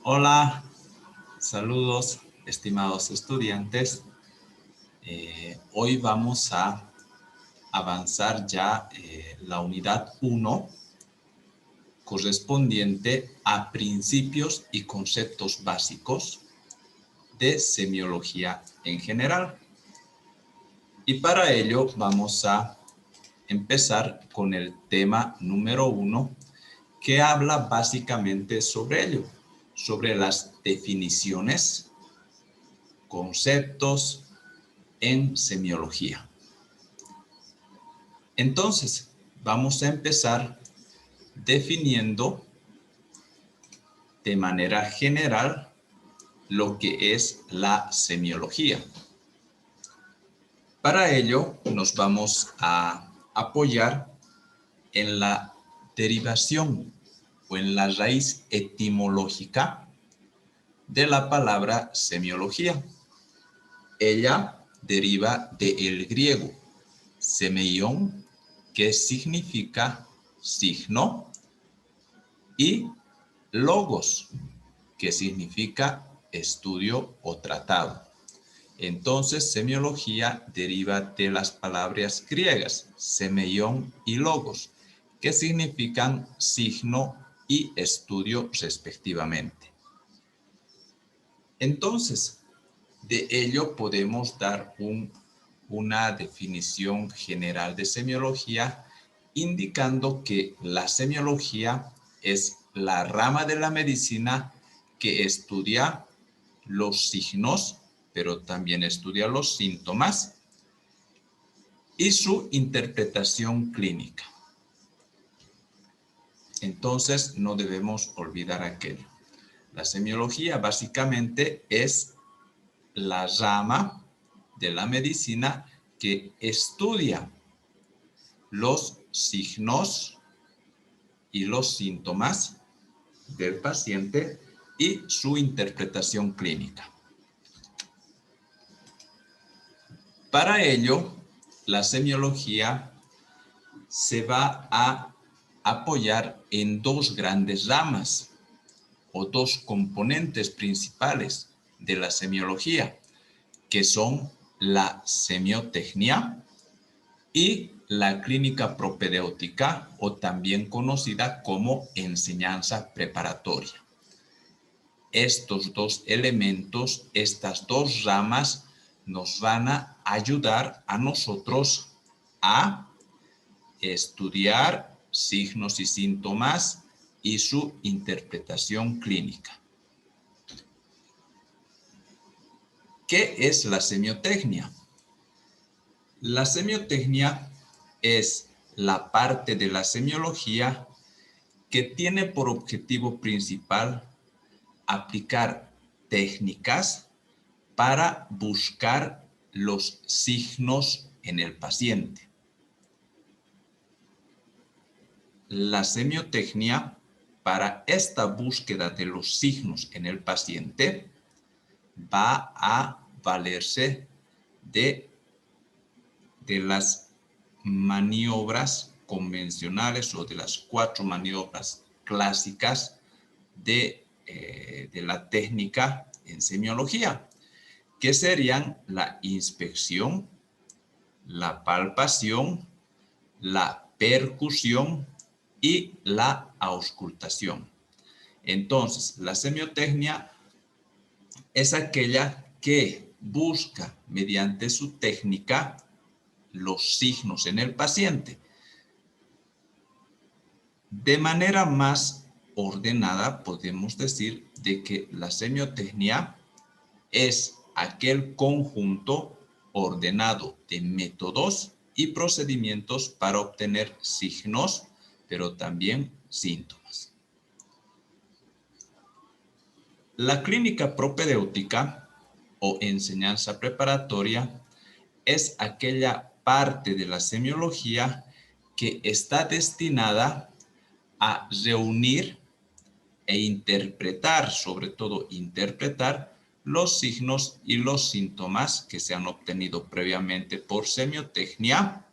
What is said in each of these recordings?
Hola, saludos, estimados estudiantes. Hoy vamos a avanzar ya la unidad 1 correspondiente a principios y conceptos básicos de semiología en general. Y para ello vamos a empezar con el tema número 1 que habla básicamente sobre ello, sobre las definiciones, conceptos en semiología. Entonces, vamos a empezar definiendo de manera general lo que es la semiología. Para ello, nos vamos a apoyar en la derivación o en la raíz etimológica de la palabra semiología. Ella deriva del griego semeion, que significa signo, y logos, que significa estudio o tratado. Entonces, semiología deriva de las palabras griegas, semeion y logos, que significan signo y estudio respectivamente. Entonces, de ello podemos dar una definición general de semiología, indicando que la semiología es la rama de la medicina que estudia los signos, pero también estudia los síntomas y su interpretación clínica. Entonces, no debemos olvidar aquello. La semiología básicamente es la rama de la medicina que estudia los signos y los síntomas del paciente y su interpretación clínica. Para ello, la semiología se va a apoyar en dos grandes ramas o dos componentes principales de la semiología, que son la semiotecnia y la clínica propedéutica, o también conocida como enseñanza preparatoria. Estos dos elementos, estas dos ramas, nos van a ayudar a nosotros a estudiar signos y síntomas y su interpretación clínica. ¿Qué es la semiotecnia? La semiotecnia es la parte de la semiología que tiene por objetivo principal aplicar técnicas para buscar los signos en el paciente. La semiotecnia, para esta búsqueda de los signos en el paciente, va a valerse de las maniobras convencionales o de las 4 maniobras clásicas de la técnica en semiología, que serían la inspección, la palpación, la percusión y la auscultación. Entonces, la semiotecnia es aquella que busca mediante su técnica los signos en el paciente. De manera más ordenada, podemos decir de que la semiotecnia es aquel conjunto ordenado de métodos y procedimientos para obtener signos, pero también síntomas. La clínica propedéutica o enseñanza preparatoria es aquella parte de la semiología que está destinada a reunir e interpretar, sobre todo interpretar, los signos y los síntomas que se han obtenido previamente por semiotecnia.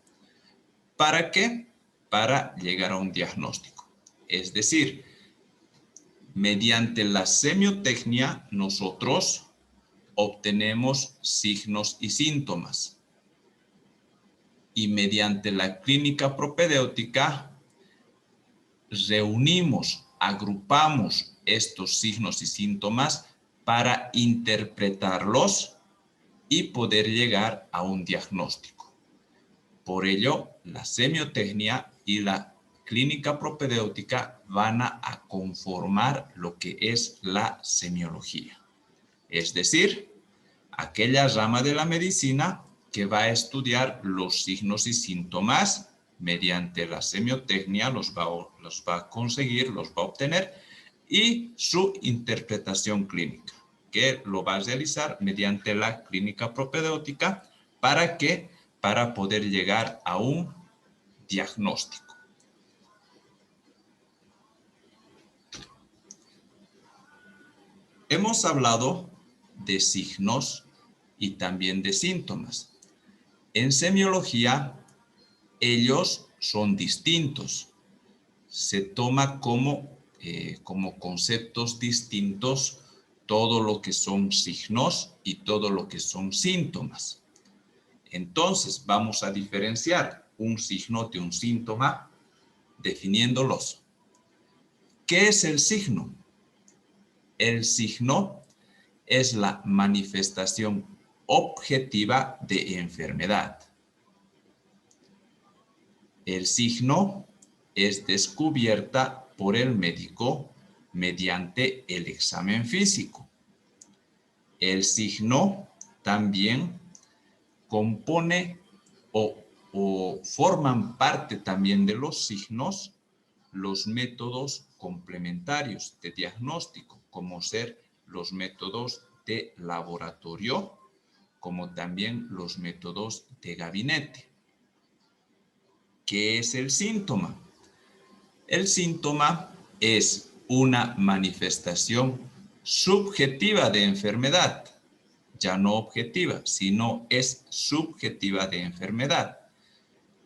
¿Para qué? Para llegar a un diagnóstico. Es decir, mediante la semiotecnia nosotros obtenemos signos y síntomas. Y mediante la clínica propedéutica reunimos, agrupamos estos signos y síntomas para interpretarlos y poder llegar a un diagnóstico. Por ello, la semiotecnia y la clínica propedéutica van a conformar lo que es la semiología. Es decir, aquella rama de la medicina que va a estudiar los signos y síntomas mediante la semiotecnia, los va a conseguir, los va a obtener, y su interpretación clínica, que lo va a realizar mediante la clínica propedéutica para poder llegar a un diagnóstico. Hemos hablado de signos y también de síntomas. En semiología, ellos son distintos. Se toma como conceptos distintos todo lo que son signos y todo lo que son síntomas. Entonces, vamos a diferenciar un signo de un síntoma definiéndolos. ¿Qué es el signo? El signo es la manifestación objetiva de enfermedad. El signo es descubierta por el médico mediante el examen físico. El signo también compone o forman parte también de los signos los métodos complementarios de diagnóstico, como ser los métodos de laboratorio, como también los métodos de gabinete. ¿Qué es el síntoma? El síntoma es una manifestación subjetiva de enfermedad, ya no objetiva, sino es subjetiva de enfermedad.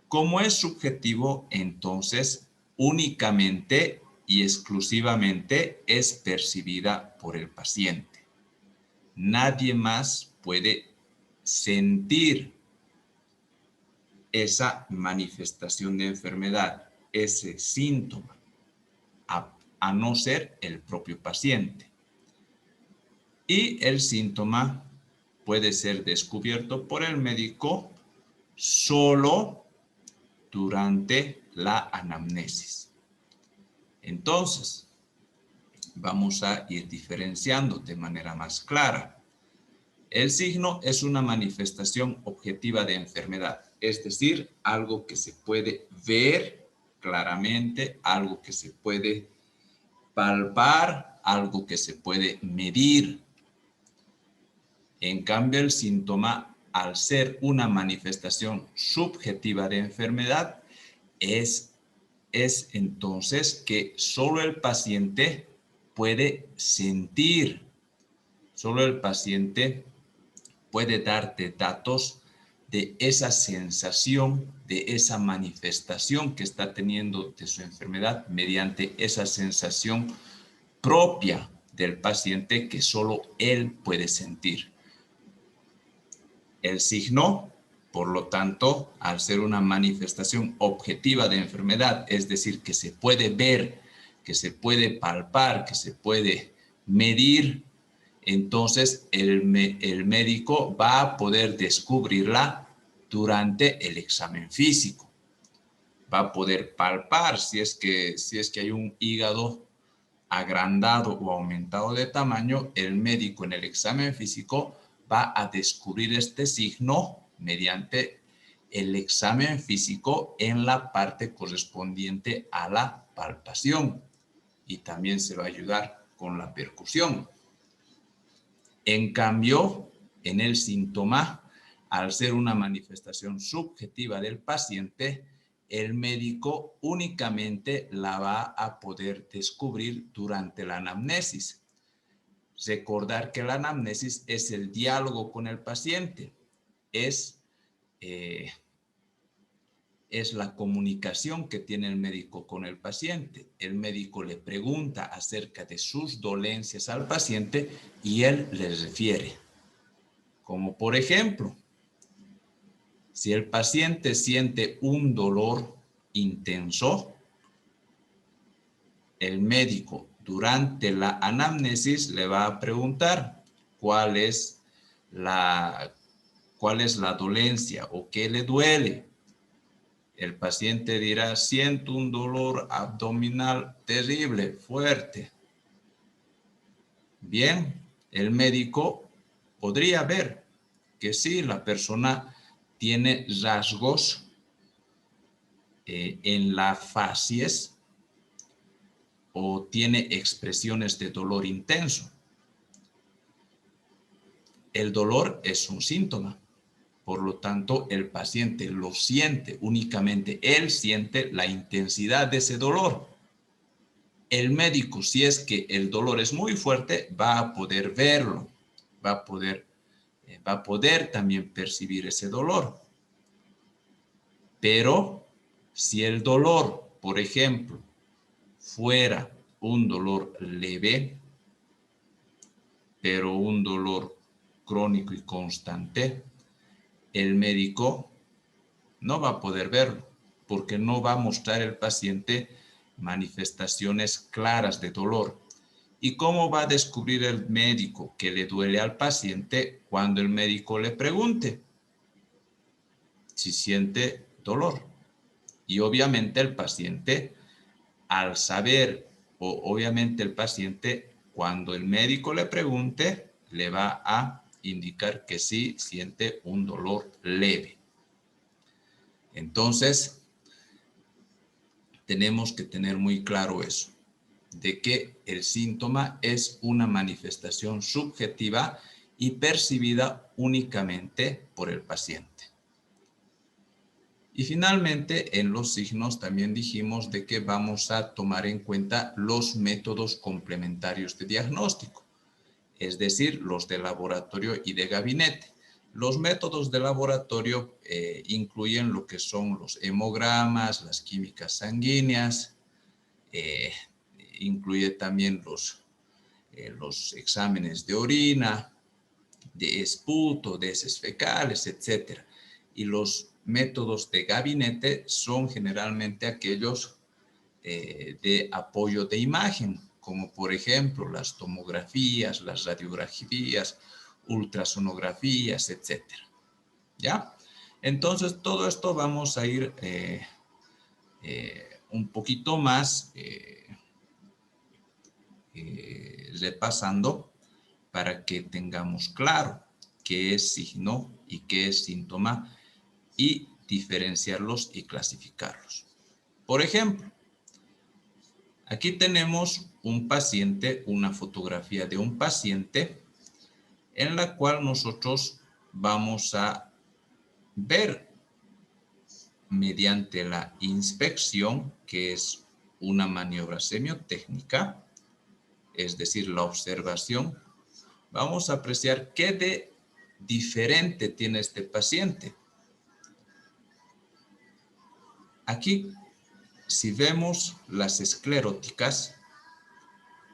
Como es subjetivo, entonces únicamente y exclusivamente es percibida por el paciente. Nadie más puede sentir esa manifestación de enfermedad, ese síntoma, a no ser el propio paciente. Y el síntoma puede ser descubierto por el médico solo durante la anamnesis. Entonces, vamos a ir diferenciando de manera más clara. El signo es una manifestación objetiva de enfermedad, es decir, algo que se puede ver claramente, algo que se puede palpar, algo que se puede medir. En cambio, el síntoma, al ser una manifestación subjetiva de enfermedad, es entonces que solo el paciente puede sentir, solo el paciente puede darte datos de esa sensación, de esa manifestación que está teniendo de su enfermedad mediante esa sensación propia del paciente que solo él puede sentir. El signo, por lo tanto, al ser una manifestación objetiva de enfermedad, es decir, que se puede ver, que se puede palpar, que se puede medir, entonces el médico va a poder descubrirla durante el examen físico. Va a poder palpar si es que hay un hígado agrandado o aumentado de tamaño, el médico en el examen físico va a descubrir este signo mediante el examen físico en la parte correspondiente a la palpación y también se va a ayudar con la percusión. En cambio, en el síntoma, al ser una manifestación subjetiva del paciente, el médico únicamente la va a poder descubrir durante la anamnesis. Recordar que la anamnesis es el diálogo con el paciente, es es la comunicación que tiene el médico con el paciente. El médico le pregunta acerca de sus dolencias al paciente y él le refiere. Como por ejemplo, si el paciente siente un dolor intenso, el médico durante la anamnesis le va a preguntar cuál es la dolencia o qué le duele. El paciente dirá, siento un dolor abdominal terrible, fuerte. Bien, el médico podría ver que sí, la persona tiene rasgos en la facies o tiene expresiones de dolor intenso. El dolor es un síntoma. Por lo tanto, el paciente lo siente únicamente. Él siente la intensidad de ese dolor. El médico, si es que el dolor es muy fuerte, va a poder verlo. Va a poder también percibir ese dolor. Pero si el dolor, por ejemplo, fuera un dolor leve, pero un dolor crónico y constante, el médico no va a poder verlo, porque no va a mostrar el paciente manifestaciones claras de dolor. ¿Y cómo va a descubrir el médico que le duele al paciente cuando el médico le pregunte si siente dolor? Y obviamente el paciente, al saber, o obviamente el paciente, cuando el médico le pregunte, le va a indicar que sí siente un dolor leve. Entonces, tenemos que tener muy claro eso, de que el síntoma es una manifestación subjetiva y percibida únicamente por el paciente. Y finalmente, en los signos también dijimos de que vamos a tomar en cuenta los métodos complementarios de diagnóstico, es decir, los de laboratorio y de gabinete. Los métodos de laboratorio incluyen lo que son los hemogramas, las químicas sanguíneas, incluye también los exámenes de orina, de esputo, de heces fecales, etc. Y los métodos de gabinete son generalmente aquellos de apoyo de imagen, como por ejemplo las tomografías, las radiografías, ultrasonografías, etc. ¿Ya? Entonces, todo esto vamos a ir un poquito más repasando para que tengamos claro qué es signo y qué es síntoma y diferenciarlos y clasificarlos. Por ejemplo, aquí tenemos un paciente, una fotografía de un paciente en la cual nosotros vamos a ver mediante la inspección, que es una maniobra semiotécnica, es decir, la observación, vamos a apreciar qué de diferente tiene este paciente. Aquí, si vemos las escleróticas,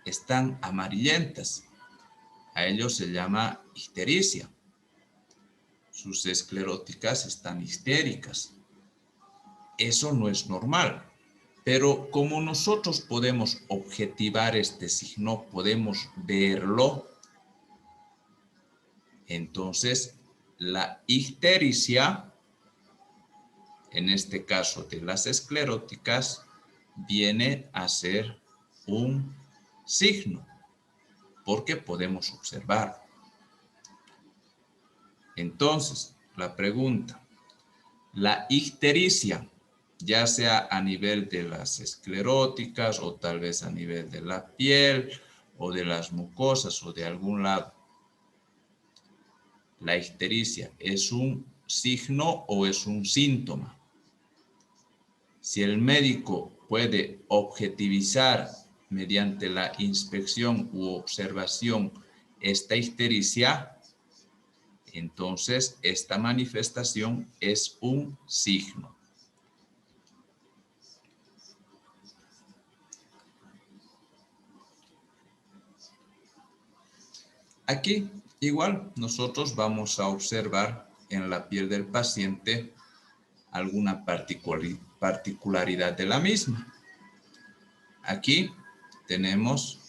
están amarillentas. A ello se llama ictericia. Sus escleróticas están histéricas. Eso no es normal. Pero como nosotros podemos objetivar este signo, podemos verlo, entonces la ictericia, en este caso de las escleróticas, viene a ser un signo, porque podemos observarlo. Entonces, la pregunta, la ictericia, ya sea a nivel de las escleróticas o tal vez a nivel de la piel o de las mucosas o de algún lado, ¿la ictericia es un signo o es un síntoma? Si el médico puede objetivizar mediante la inspección u observación esta ictericia, entonces esta manifestación es un signo. Aquí igual nosotros vamos a observar en la piel del paciente alguna particularidad de la misma. Aquí tenemos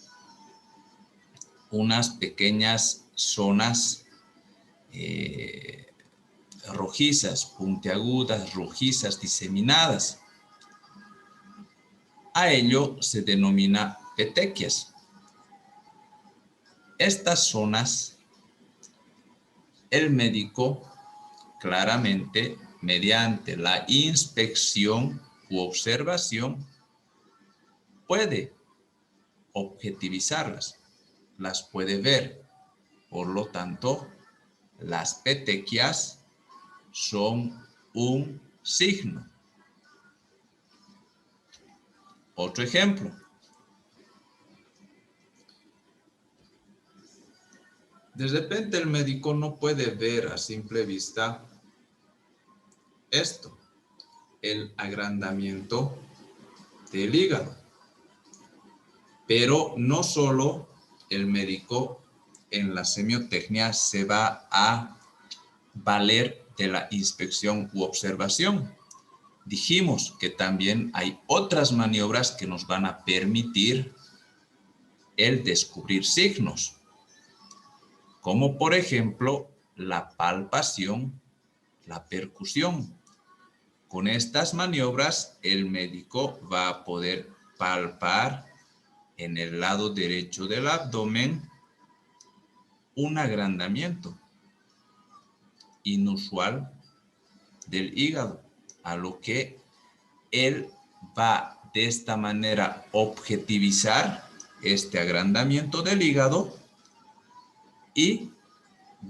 unas pequeñas zonas rojizas, puntiagudas, rojizas, diseminadas. A ello se denomina petequias. Estas zonas, el médico claramente, mediante la inspección u observación, puede objetivizarlas, las puede ver. Por lo tanto, las petequias son un signo. Otro ejemplo. De repente el médico no puede ver a simple vista esto, el agrandamiento del hígado. Pero no solo el médico en la semiotecnia se va a valer de la inspección u observación. Dijimos que también hay otras maniobras que nos van a permitir el descubrir signos, como por ejemplo la palpación, la percusión. Con estas maniobras el médico va a poder palpar en el lado derecho del abdomen un agrandamiento inusual del hígado, a lo que él va de esta manera objetivizar este agrandamiento del hígado y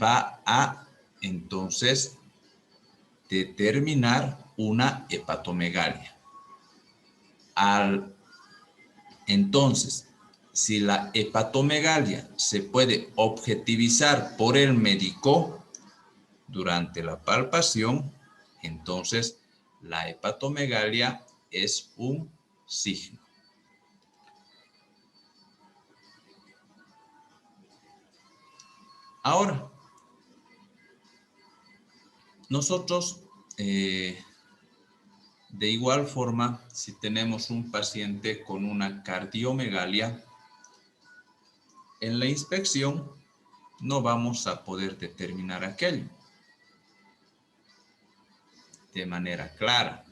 va a entonces determinar una hepatomegalia. Entonces, si la hepatomegalia se puede objetivizar por el médico durante la palpación, entonces la hepatomegalia es un signo. Ahora, nosotros de igual forma, si tenemos un paciente con una cardiomegalia, en la inspección no vamos a poder determinar aquello de manera clara.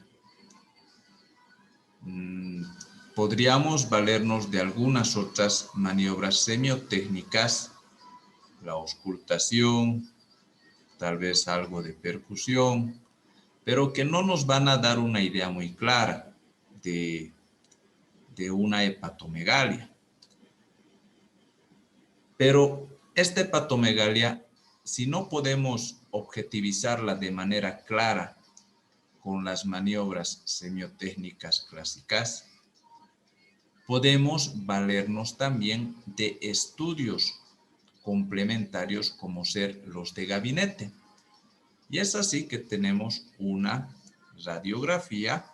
Podríamos valernos de algunas otras maniobras semiotécnicas, la auscultación, tal vez algo de percusión, pero que no nos van a dar una idea muy clara de una hepatomegalia. Pero esta hepatomegalia, si no podemos objetivizarla de manera clara con las maniobras semiotécnicas clásicas, podemos valernos también de estudios complementarios como ser los de gabinete. Y es así que tenemos una radiografía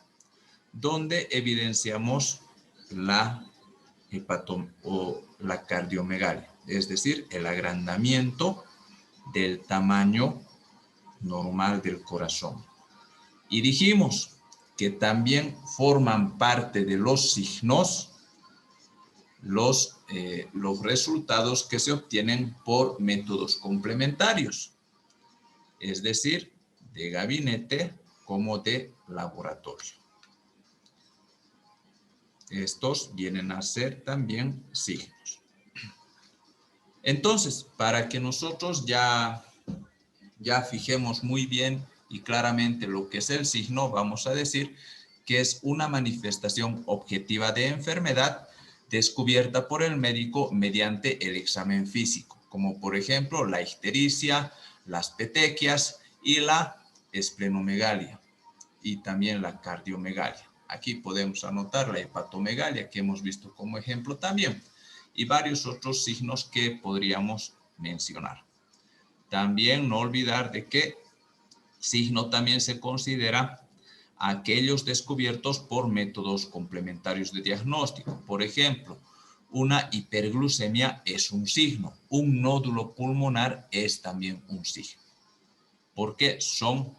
donde evidenciamos la cardiomegalia, es decir, el agrandamiento del tamaño normal del corazón. Y dijimos que también forman parte de los signos los resultados que se obtienen por métodos complementarios, es decir, de gabinete como de laboratorio. Estos vienen a ser también signos. Entonces, para que nosotros ya fijemos muy bien y claramente lo que es el signo, vamos a decir que es una manifestación objetiva de enfermedad descubierta por el médico mediante el examen físico, como por ejemplo la ictericia, las petequias y la esplenomegalia y también la cardiomegalia. Aquí podemos anotar la hepatomegalia que hemos visto como ejemplo también y varios otros signos que podríamos mencionar. También no olvidar de que signo también se considera aquellos descubiertos por métodos complementarios de diagnóstico. Por ejemplo, Una hiperglucemia es un signo. Un nódulo pulmonar es también un signo. Porque son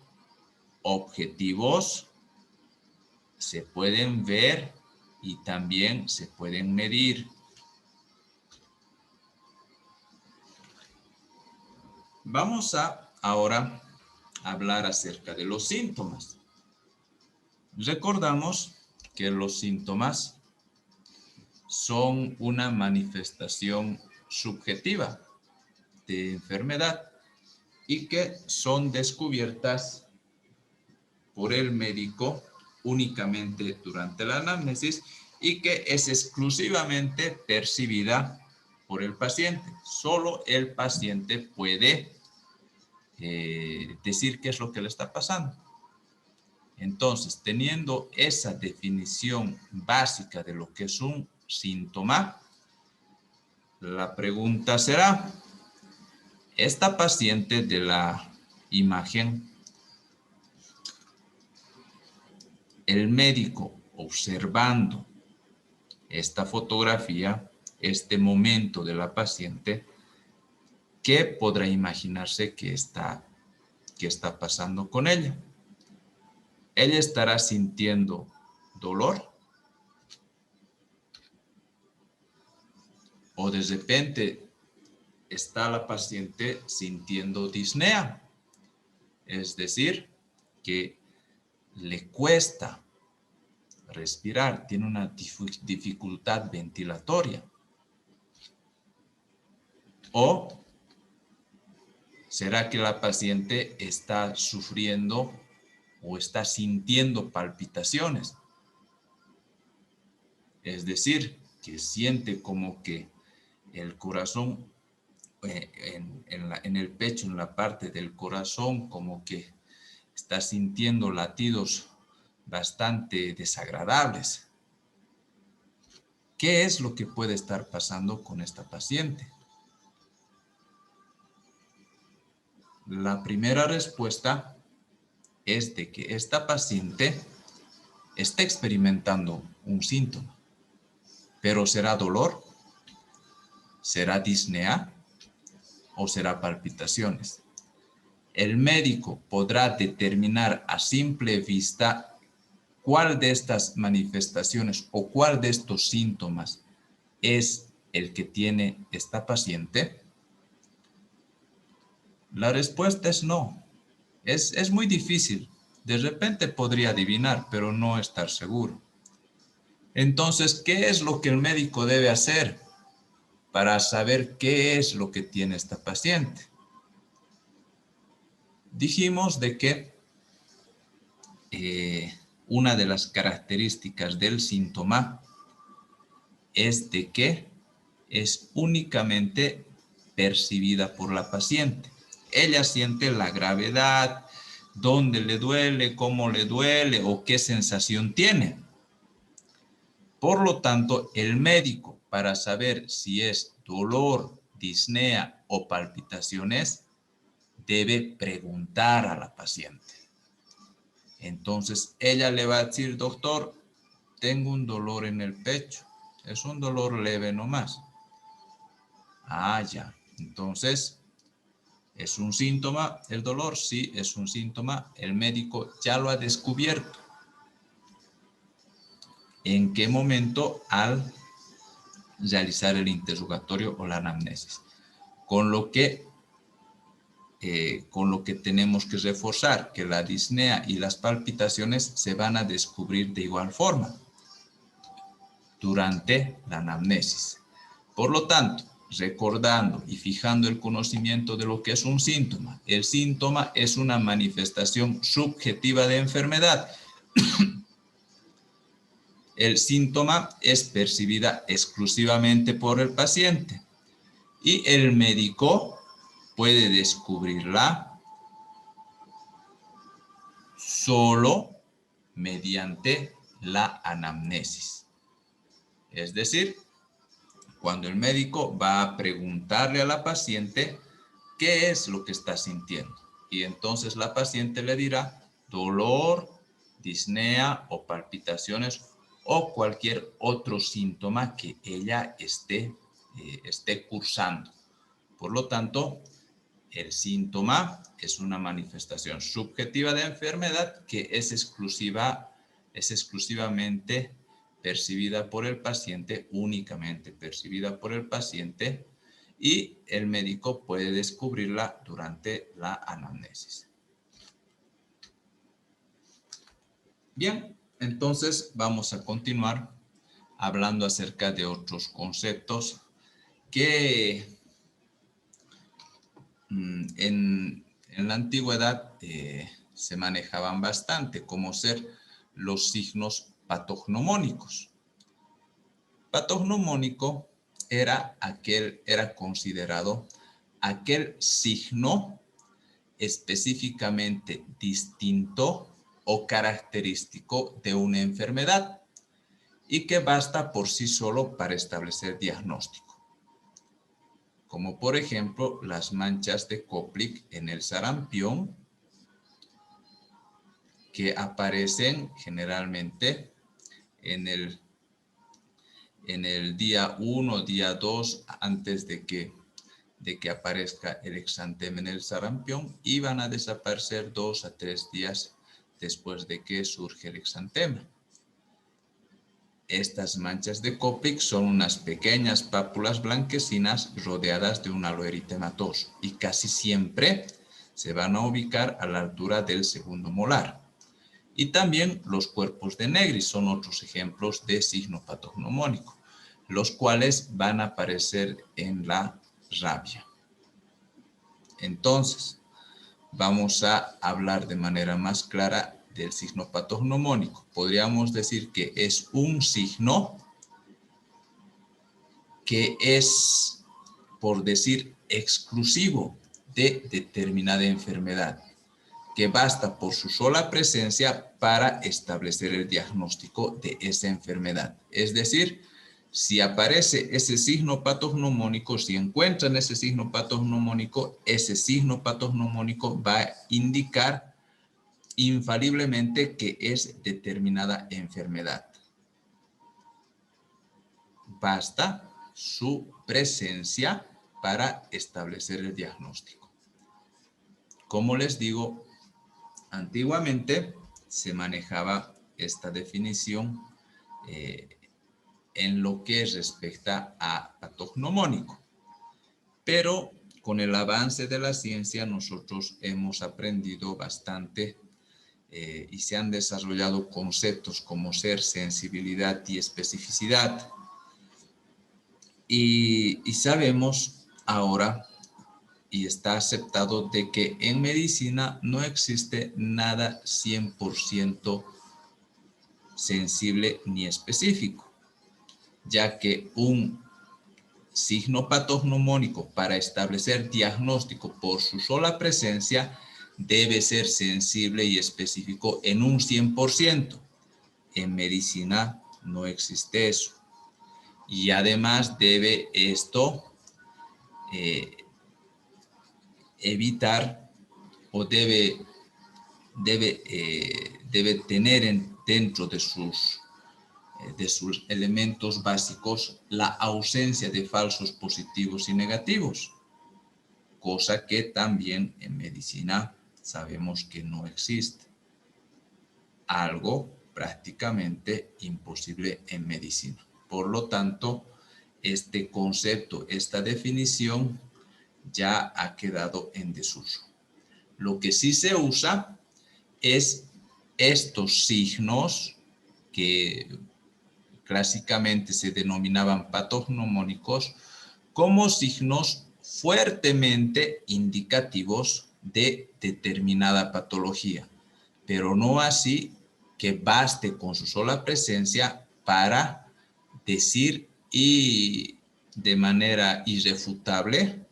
objetivos, se pueden ver y también se pueden medir. Vamos a ahora hablar acerca de los síntomas. Recordamos que los síntomas son una manifestación subjetiva de enfermedad y que son descubiertas por el médico únicamente durante la anamnesis y que es exclusivamente percibida por el paciente. Solo el paciente puede decir qué es lo que le está pasando. Entonces, teniendo esa definición básica de lo que es un síntoma, la pregunta será, esta paciente de la imagen, el médico observando esta fotografía, este momento de la paciente, ¿qué podrá imaginarse que está pasando con ella? Ella estará sintiendo dolor o de repente está la paciente sintiendo disnea, es decir, que le cuesta respirar, tiene una dificultad ventilatoria. ¿O será que la paciente está sufriendo o está sintiendo palpitaciones? Es decir, que siente como que el corazón en el pecho, en la parte del corazón, como que está sintiendo latidos bastante desagradables. ¿Qué es lo que puede estar pasando con esta paciente? La primera respuesta es de que esta paciente está experimentando un síntoma, pero ¿será dolor? ¿Será disnea? ¿O será palpitaciones? El médico podrá determinar a simple vista cuál de estas manifestaciones o cuál de estos síntomas es el que tiene esta paciente. La respuesta es no. Es muy difícil. De repente podría adivinar, pero no estar seguro. Entonces, ¿qué es lo que el médico debe hacer para saber qué es lo que tiene esta paciente? Dijimos de que una de las características del síntoma es de que es únicamente percibida por la paciente. Ella siente la gravedad, dónde le duele, cómo le duele o qué sensación tiene. Por lo tanto, el médico, para saber si es dolor, disnea o palpitaciones, debe preguntar a la paciente. Entonces, ella le va a decir, doctor, tengo un dolor en el pecho. Es un dolor leve nomás. Ah, ya. Entonces, ¿es un síntoma el dolor? Sí, es un síntoma. El médico ya lo ha descubierto. ¿En qué momento? Al realizar el interrogatorio o la anamnesis. Con lo que tenemos que reforzar que la disnea y las palpitaciones se van a descubrir de igual forma durante la anamnesis. Por lo tanto, recordando y fijando el conocimiento de lo que es un síntoma, el síntoma es una manifestación subjetiva de enfermedad. El síntoma es percibida exclusivamente por el paciente y el médico puede descubrirla solo mediante la anamnesis. Es decir, cuando el médico va a preguntarle a la paciente qué es lo que está sintiendo. Y entonces la paciente le dirá dolor, disnea o palpitaciones o cualquier otro síntoma que ella esté cursando. Por lo tanto, el síntoma es una manifestación subjetiva de enfermedad que es exclusivamente percibida por el paciente, únicamente percibida por el paciente, y el médico puede descubrirla durante la anamnesis. Bien, entonces vamos a continuar hablando acerca de otros conceptos que en la antigüedad se manejaban bastante, como ser los signos patognomónicos. Patognomónico era considerado aquel signo específicamente distinto o característico de una enfermedad y que basta por sí solo para establecer diagnóstico, como por ejemplo las manchas de Koplik en el sarampión, que aparecen generalmente en el día 1, día 2, antes de que aparezca el exantema en el sarampión, y van a desaparecer 2 a 3 días después de que surge el exantema. Estas manchas de Koplik son unas pequeñas pápulas blanquecinas rodeadas de un halo eritematoso y casi siempre se van a ubicar a la altura del segundo molar. Y también los cuerpos de Negri son otros ejemplos de signo patognomónico, los cuales van a aparecer en la rabia. Entonces, vamos a hablar de manera más clara del signo patognomónico. Podríamos decir que es un signo que es, por decir, exclusivo de determinada enfermedad, que basta por su sola presencia para establecer el diagnóstico de esa enfermedad. Es decir, si aparece ese signo patognomónico, si encuentran ese signo patognomónico va a indicar infaliblemente que es determinada enfermedad. Basta su presencia para establecer el diagnóstico. Como les digo, antiguamente se manejaba esta definición en lo que respecta a patognomónico, pero con el avance de la ciencia nosotros hemos aprendido bastante y se han desarrollado conceptos como ser, sensibilidad y especificidad. Y sabemos ahora, y está aceptado, de que en medicina no existe nada 100% sensible ni específico, ya que un signo patognomónico para establecer diagnóstico por su sola presencia debe ser sensible y específico en un 100%. En medicina no existe eso. Y además debe esto evitar o debe tener dentro de sus elementos básicos la ausencia de falsos positivos y negativos, cosa que también en medicina sabemos que no existe. Algo prácticamente imposible en medicina. Por lo tanto, este concepto, esta definición ya ha quedado en desuso. Lo que sí se usa es estos signos que clásicamente se denominaban patognomónicos como signos fuertemente indicativos de determinada patología, pero no así que baste con su sola presencia para decir y de manera irrefutable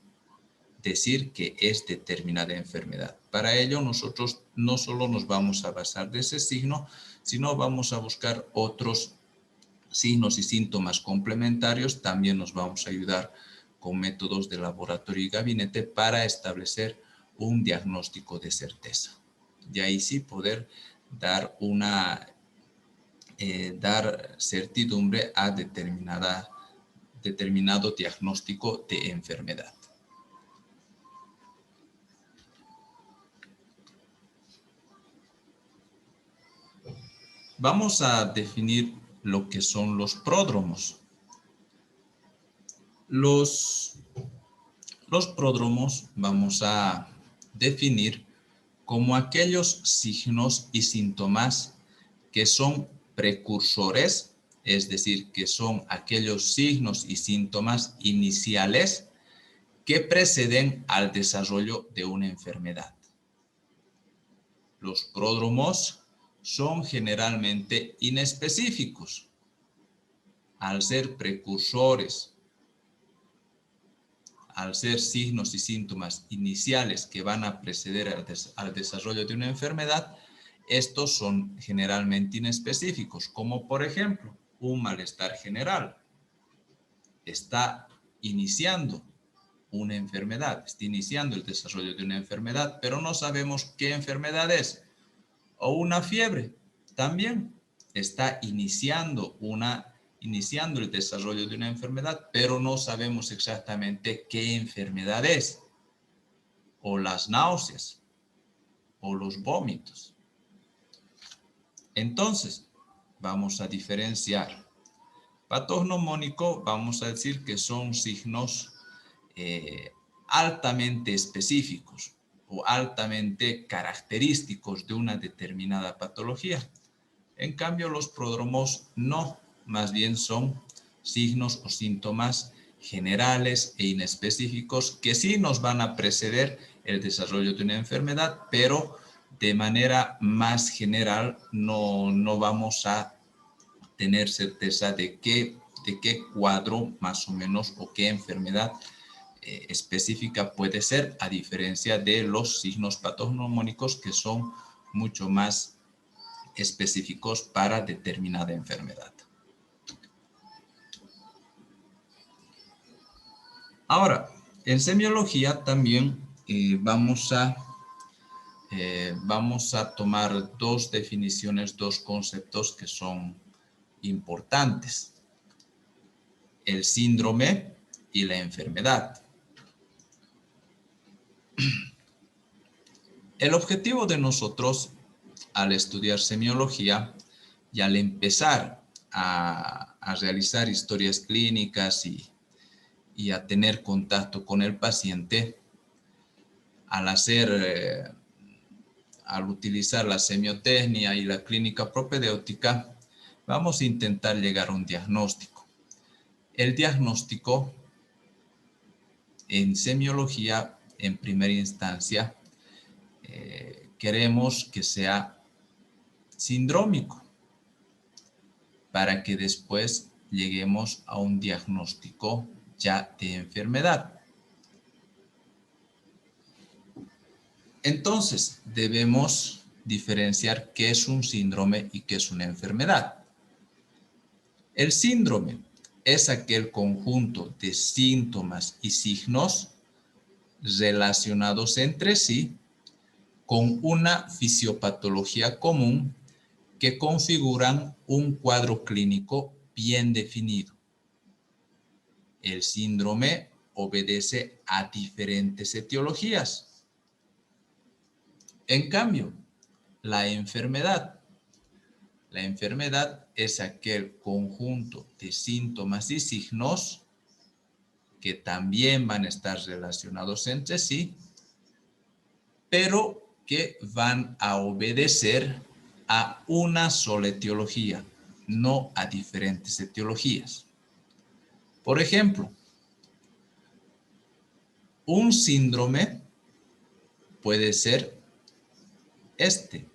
decir que es determinada enfermedad. Para ello nosotros no solo nos vamos a basar de ese signo, sino vamos a buscar otros signos y síntomas complementarios. También nos vamos a ayudar con métodos de laboratorio y gabinete para establecer un diagnóstico de certeza. Y ahí sí poder dar una dar certidumbre a determinado diagnóstico de enfermedad. Vamos a definir lo que son los pródromos. Los pródromos vamos a definir como aquellos signos y síntomas que son precursores, es decir, que son aquellos signos y síntomas iniciales que preceden al desarrollo de una enfermedad. Los pródromos son generalmente inespecíficos. Al ser precursores, al ser signos y síntomas iniciales que van a preceder al desarrollo de una enfermedad, estos son generalmente inespecíficos, como por ejemplo, un malestar general. Está iniciando una enfermedad, está iniciando el desarrollo de una enfermedad, pero no sabemos qué enfermedad es. O una fiebre, también está iniciando el desarrollo de una enfermedad, pero no sabemos exactamente qué enfermedad es. O las náuseas, o los vómitos. Entonces, vamos a diferenciar. Patognomónico, vamos a decir que son signos altamente específicos o altamente característicos de una determinada patología. En cambio, los pródromos no, más bien son signos o síntomas generales e inespecíficos que sí nos van a preceder el desarrollo de una enfermedad, pero de manera más general no vamos a tener certeza de qué cuadro más o menos o qué enfermedad específica puede ser, a diferencia de los signos patognomónicos que son mucho más específicos para determinada enfermedad. Ahora, en semiología también vamos a tomar dos definiciones, dos conceptos que son importantes: el síndrome y la enfermedad. El objetivo de nosotros al estudiar semiología y al empezar a realizar historias clínicas y a tener contacto con el paciente, al utilizar la semiotecnia y la clínica propedéutica, vamos a intentar llegar a un diagnóstico. El diagnóstico en semiología, en primera instancia, queremos que sea sindrómico, para que después lleguemos a un diagnóstico ya de enfermedad. Entonces, debemos diferenciar qué es un síndrome y qué es una enfermedad. El síndrome es aquel conjunto de síntomas y signos relacionados entre sí con una fisiopatología común que configuran un cuadro clínico bien definido. El síndrome obedece a diferentes etiologías. En cambio, la enfermedad es aquel conjunto de síntomas y signos que también van a estar relacionados entre sí, pero que van a obedecer a una sola etiología, no a diferentes etiologías. Por ejemplo, un síndrome puede ser este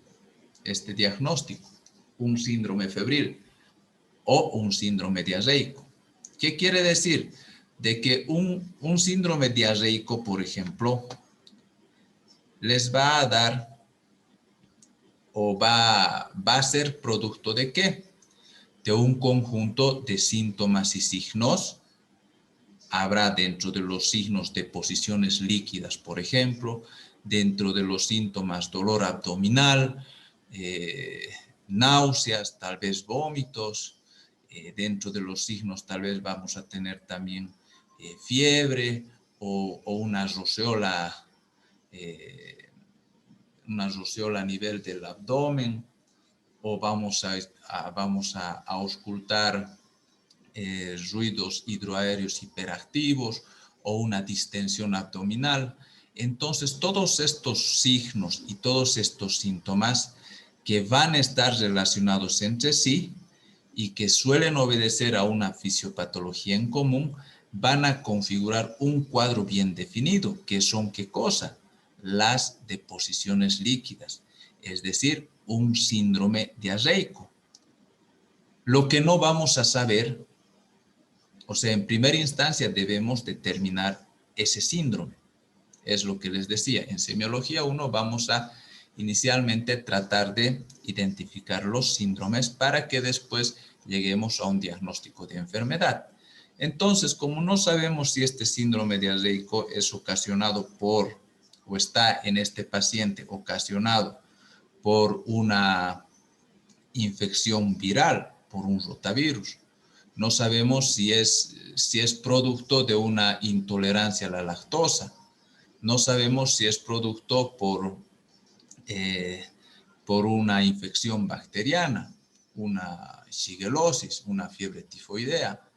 diagnóstico, un síndrome febril o un síndrome diarreico. ¿Qué quiere decir? De que un síndrome diarreico, por ejemplo, les va a dar o va a ser producto ¿de qué? De un conjunto de síntomas y signos. Habrá dentro de los signos deposiciones líquidas, por ejemplo, dentro de los síntomas dolor abdominal, náuseas, tal vez vómitos. Dentro de los signos tal vez vamos a tener también fiebre o una roceola a nivel del abdomen, o vamos a auscultar ruidos hidroaéreos hiperactivos o una distensión abdominal. Entonces, todos estos signos y todos estos síntomas que van a estar relacionados entre sí y que suelen obedecer a una fisiopatología en común, van a configurar un cuadro bien definido, que son ¿qué cosa? Las deposiciones líquidas, es decir, un síndrome diarreico. Lo que no vamos a saber, o sea, en primera instancia debemos determinar ese síndrome. Es lo que les decía, en semiología 1 vamos a inicialmente tratar de identificar los síndromes para que después lleguemos a un diagnóstico de enfermedad. Entonces, como no sabemos si este síndrome diarreico es ocasionado por, o está en este paciente ocasionado por una infección viral, por un rotavirus, no sabemos si es producto de una intolerancia a la lactosa, no sabemos si es producto por una infección bacteriana, una shigellosis, una fiebre tifoidea.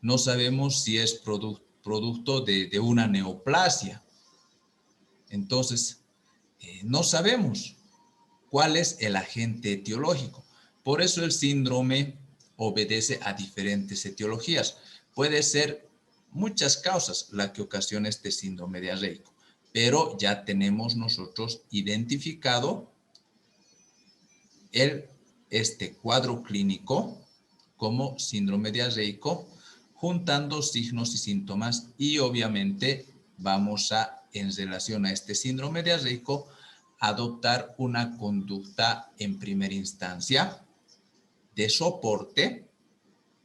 No sabemos si es producto de una neoplasia. Entonces, no sabemos cuál es el agente etiológico. Por eso el síndrome obedece a diferentes etiologías. Puede ser muchas causas la que ocasiona este síndrome diarreico, pero ya tenemos nosotros identificado este cuadro clínico como síndrome diarreico, juntando signos y síntomas, y obviamente vamos a, en relación a este síndrome diarreico, adoptar una conducta en primera instancia de soporte.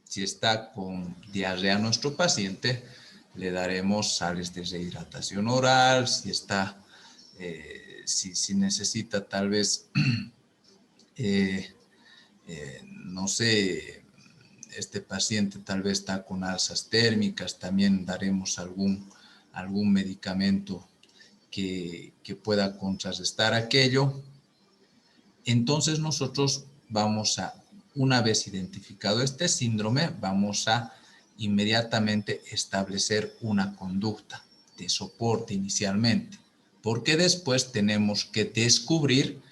Si está con diarrea nuestro paciente, le daremos sales de rehidratación oral. Si necesita tal vez, no sé, este paciente tal vez está con alzas térmicas, también daremos algún medicamento que pueda contrarrestar aquello. Entonces nosotros una vez identificado este síndrome, vamos a inmediatamente establecer una conducta de soporte inicialmente, porque después tenemos que descubrir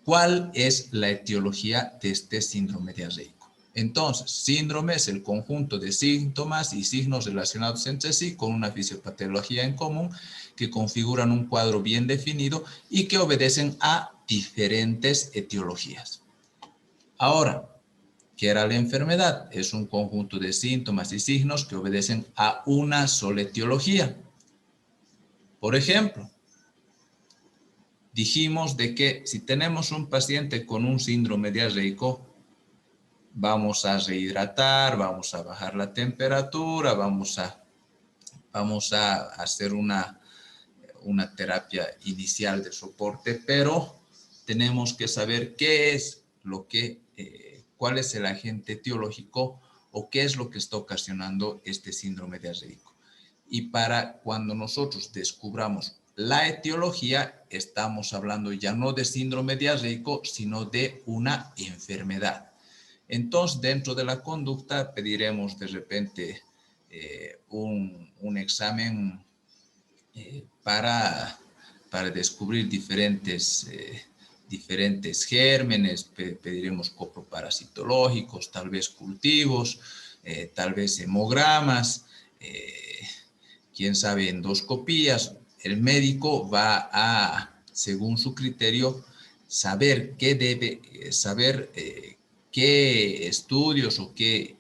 cuál es la etiología de este síndrome diarreico. Entonces, síndrome es el conjunto de síntomas y signos relacionados entre sí con una fisiopatología en común que configuran un cuadro bien definido y que obedecen a diferentes etiologías. Ahora, ¿qué era la enfermedad? Es un conjunto de síntomas y signos que obedecen a una sola etiología. Por ejemplo, dijimos de que si tenemos un paciente con un síndrome diarreico, vamos a rehidratar, vamos a bajar la temperatura, vamos a hacer una terapia inicial de soporte, pero tenemos que saber cuál es el agente etiológico o qué es lo que está ocasionando este síndrome diarreico. Y para cuando nosotros descubramos la etiología, estamos hablando ya no de síndrome diarreico, sino de una enfermedad. Entonces, dentro de la conducta pediremos de repente un examen para descubrir diferentes gérmenes. Pediremos coproparasitológicos, tal vez cultivos, tal vez hemogramas, quién sabe, endoscopías. El médico va a, según su criterio, saber qué estudios o qué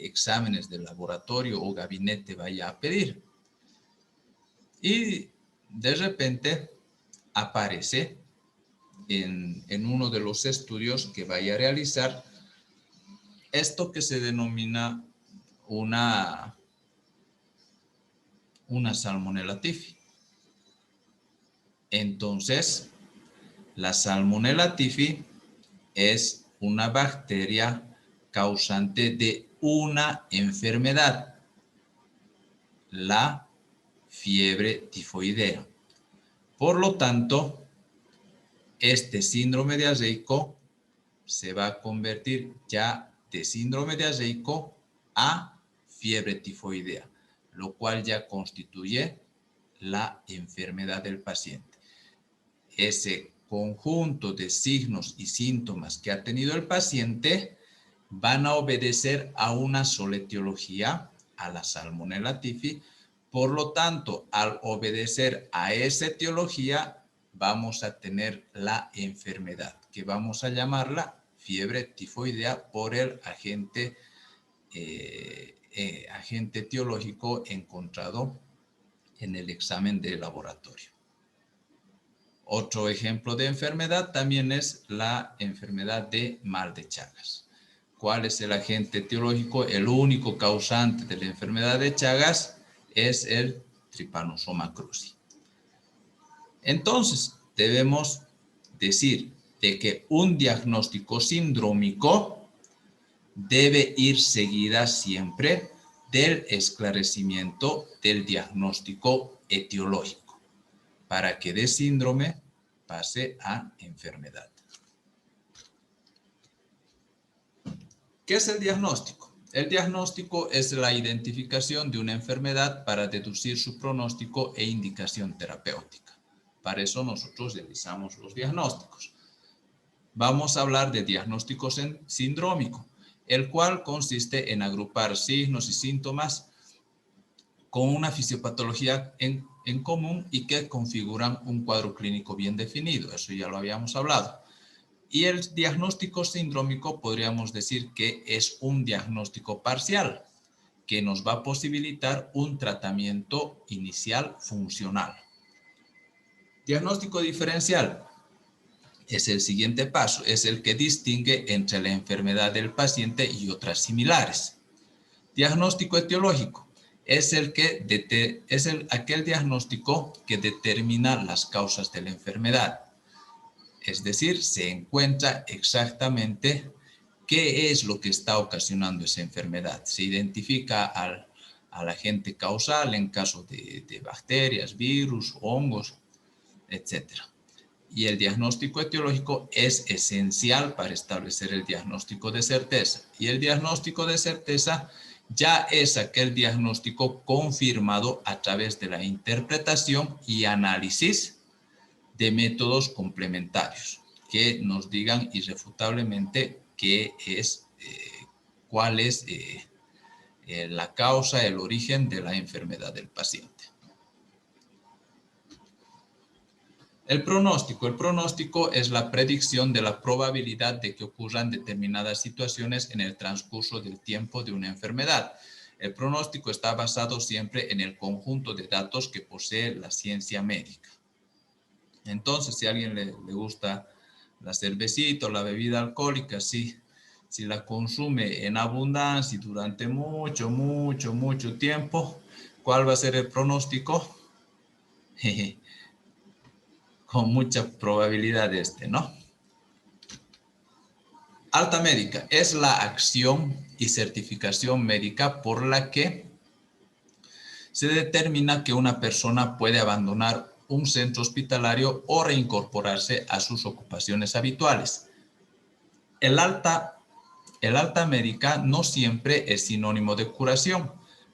exámenes de laboratorio o gabinete vaya a pedir. Y de repente aparece en uno de los estudios que vaya a realizar esto que se denomina una Salmonella typhi. Entonces, La Salmonella typhi es una bacteria causante de una enfermedad, la fiebre tifoidea. Por lo tanto, este síndrome diarreico se va a convertir ya de síndrome diarreico a fiebre tifoidea, lo cual ya constituye la enfermedad del paciente. Ese conjunto de signos y síntomas que ha tenido el paciente van a obedecer a una sola etiología, a la Salmonella typhi. Por lo tanto, al obedecer a esa etiología, vamos a tener la enfermedad, que vamos a llamarla fiebre tifoidea por el agente etiológico encontrado en el examen de laboratorio. Otro ejemplo de enfermedad también es la enfermedad de mal de Chagas. ¿Cuál es el agente etiológico? El único causante de la enfermedad de Chagas es el Trypanosoma cruzi. Entonces, debemos decir de que un diagnóstico sindrómico debe ir seguida siempre del esclarecimiento del diagnóstico etiológico para que de síndrome pase a enfermedad. ¿Qué es el diagnóstico? El diagnóstico es la identificación de una enfermedad para deducir su pronóstico e indicación terapéutica. Para eso nosotros realizamos los diagnósticos. Vamos a hablar de diagnóstico sindrómico, el cual consiste en agrupar signos y síntomas con una fisiopatología en común y que configuran un cuadro clínico bien definido. Eso ya lo habíamos hablado. Y el diagnóstico sindrómico podríamos decir que es un diagnóstico parcial que nos va a posibilitar un tratamiento inicial funcional. Diagnóstico diferencial es el siguiente paso, es el que distingue entre la enfermedad del paciente y otras similares. Diagnóstico etiológico es aquel diagnóstico que determina las causas de la enfermedad. Es decir, se encuentra exactamente qué es lo que está ocasionando esa enfermedad. Se identifica al agente causal en caso de bacterias, virus, hongos, etc. Y el diagnóstico etiológico es esencial para establecer el diagnóstico de certeza. Y el diagnóstico de certeza ya es aquel diagnóstico confirmado a través de la interpretación y análisis de métodos complementarios que nos digan irrefutablemente cuál es la causa, el origen de la enfermedad del paciente. El pronóstico es la predicción de la probabilidad de que ocurran determinadas situaciones en el transcurso del tiempo de una enfermedad. El pronóstico está basado siempre en el conjunto de datos que posee la ciencia médica. Entonces, si a alguien le gusta la cervecita o la bebida alcohólica, si la consume en abundancia y durante mucho tiempo, ¿cuál va a ser el pronóstico? Con mucha probabilidad ¿no? Alta médica es la acción y certificación médica por la que se determina que una persona puede abandonar un centro hospitalario o reincorporarse a sus ocupaciones habituales. El alta médica no siempre es sinónimo de curación,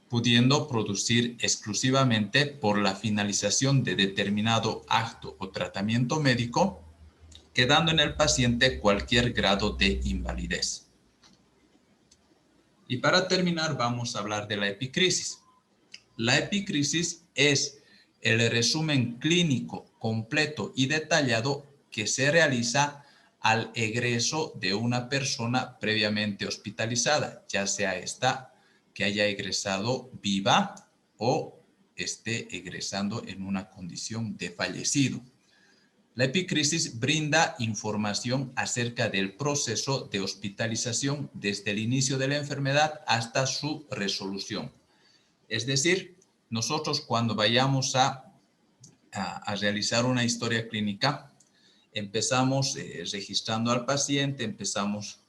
pudiendo producir exclusivamente por la finalización de determinado acto o tratamiento médico, quedando en el paciente cualquier grado de invalidez. Y para terminar, vamos a hablar de la epicrisis. La epicrisis es el resumen clínico completo y detallado que se realiza al egreso de una persona previamente hospitalizada, ya sea esta que haya egresado viva o esté egresando en una condición de fallecido. La epicrisis brinda información acerca del proceso de hospitalización desde el inicio de la enfermedad hasta su resolución. Es decir, nosotros cuando vayamos a realizar una historia clínica, Empezamos registrando al paciente, empezamos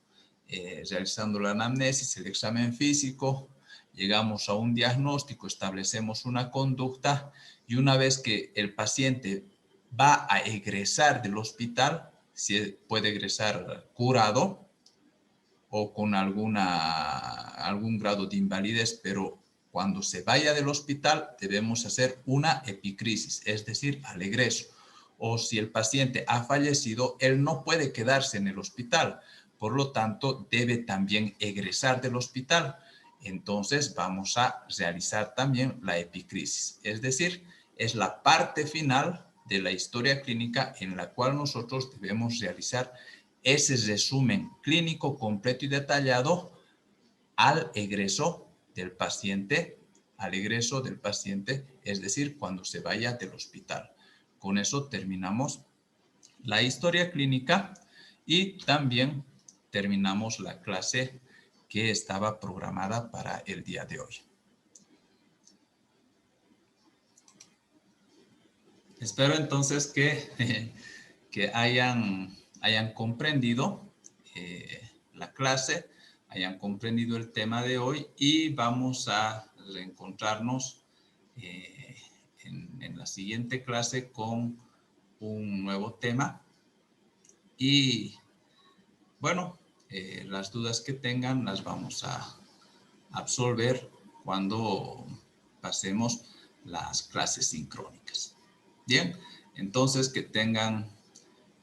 realizando la anamnesis, el examen físico, llegamos a un diagnóstico, establecemos una conducta y una vez que el paciente va a egresar del hospital, si puede egresar curado o con algún grado de invalidez, pero cuando se vaya del hospital debemos hacer una epicrisis, es decir, al egreso. O si el paciente ha fallecido, él no puede quedarse en el hospital, por lo tanto debe también egresar del hospital. Entonces vamos a realizar también la epicrisis, es decir, es la parte final de la historia clínica en la cual nosotros debemos realizar ese resumen clínico completo y detallado al egreso del paciente, es decir, cuando se vaya del hospital. Con eso terminamos la historia clínica y también terminamos la clase que estaba programada para el día de hoy. Espero entonces que hayan comprendido la clase, hayan comprendido el tema de hoy y vamos a reencontrarnos en la siguiente clase con un nuevo tema. Y bueno, las dudas que tengan las vamos a absolver cuando pasemos las clases sincrónicas. Bien, entonces que tengan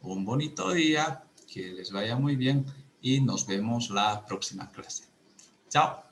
un bonito día, que les vaya muy bien y nos vemos la próxima clase. Chao.